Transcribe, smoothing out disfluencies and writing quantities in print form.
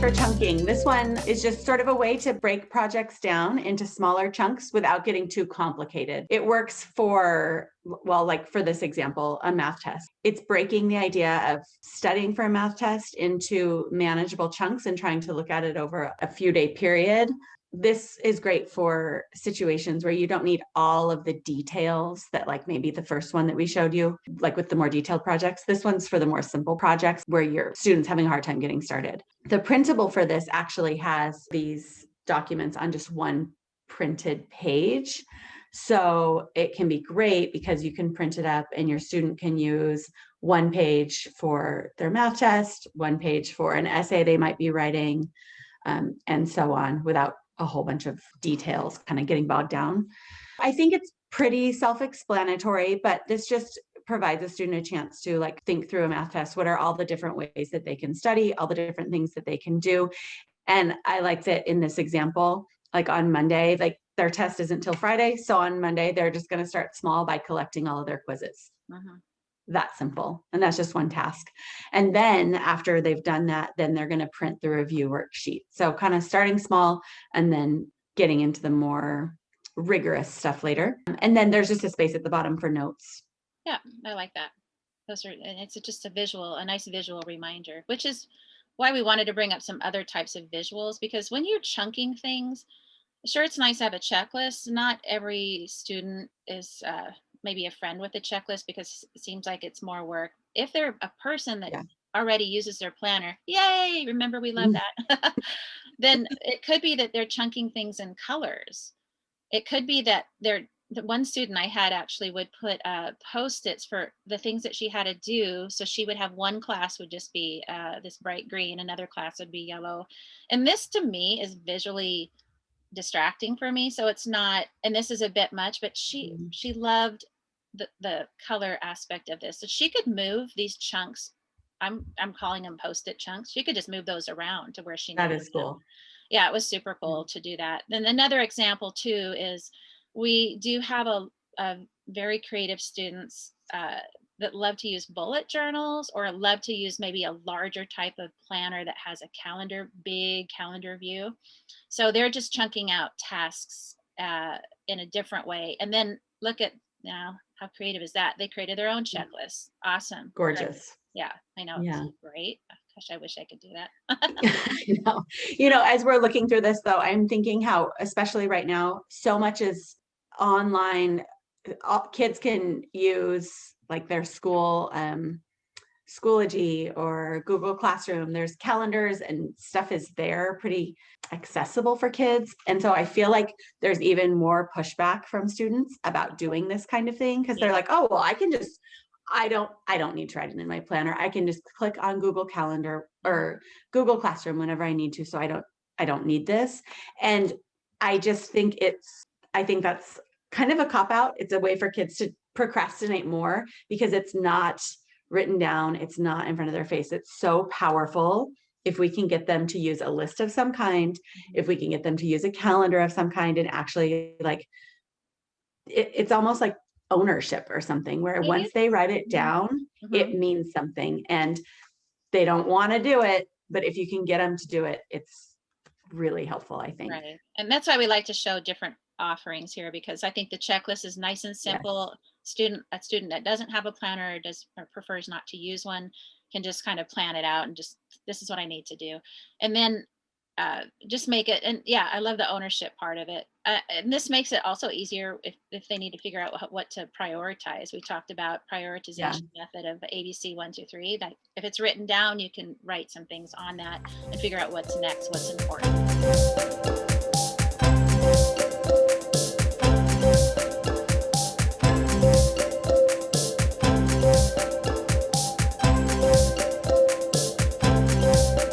for chunking. This one is just sort of a way to break projects down into smaller chunks without getting too complicated. It works for, well, like for this example, a math test. It's breaking the idea of studying for a math test into manageable chunks and trying to look at it over a few day period. This is great for situations where you don't need all of the details that, like maybe the first one that we showed you, like with the more detailed projects. This one's for the more simple projects where your student's having a hard time getting started. The printable for this actually has these documents on just one printed page. So it can be great because you can print it up and your student can use one page for their math test, one page for an essay they might be writing, and so on, without a whole bunch of details kind of getting bogged down. I think it's pretty self-explanatory, but this just provides a student a chance to like think through a math test. What are all the different ways that they can study, all the different things that they can do? And I like that in this example, like on Monday, like their test isn't till Friday. So on Monday, they're just going to start small by collecting all of their quizzes. That simple. And that's just one task. And then after they've done that, then they're going to print the review worksheet. So kind of starting small and then getting into the more rigorous stuff later. And then there's just a space at the bottom for notes. Yeah, I like that. Those are, and it's just a nice visual reminder, which is why we wanted to bring up some other types of visuals, because when you're chunking things, sure, it's nice to have a checklist. Not every student is maybe a friend with a checklist because it seems like it's more work. If they're a person that already uses their planner, yay, remember we love that, then it could be that they're chunking things in colors. It could be that the one student I had actually would put post-its for the things that she had to do. So she would have one class would just be this bright green, another class would be yellow. And this to me is visually distracting for me. So it's not, and this is a bit much, but she loved the color aspect of this. So she could move these chunks. I'm calling them post-it chunks. She could just move those around to where she That needed is them. cool. Yeah, it was super cool to do that. Then another example too is we do have a very creative students that love to use bullet journals or love to use maybe a larger type of planner that has a calendar, big calendar view. So they're just chunking out tasks in a different way. And then look at now, how creative is that? They created their own checklist. Awesome. Gorgeous. Yeah, I know. Yeah. It's great. Gosh, I wish I could do that. As we're looking through this though, I'm thinking how, especially right now, so much is online. Kids can use like their school, Schoology or Google Classroom. There's calendars and stuff is there pretty accessible for kids. And so I feel like there's even more pushback from students about doing this kind of thing because they're like, oh, well, I don't need to write it in my planner. I can just click on Google Calendar or Google Classroom whenever I need to. So I don't need this. And I just think I think that's kind of a cop out. It's a way for kids to procrastinate more because it's not written down. It's not in front of their face. It's so powerful if we can get them to use a list of some kind, if we can get them to use a calendar of some kind and actually like, it's almost like ownership or something where once they write it down, it means something and they don't want to do it. But if you can get them to do it, it's really helpful, I think. Right. And that's why we like to show different offerings here, because I think the checklist is nice and simple. A student that doesn't have a planner or prefers not to use one can just kind of plan it out and just, this is what I need to do. And then just make it. And yeah, I love the ownership part of it. And this makes it also easier if they need to figure out what to prioritize. We talked about prioritization method of ABC 1, 2, 3. Like if it's written down, you can write some things on that and figure out what's next, what's important.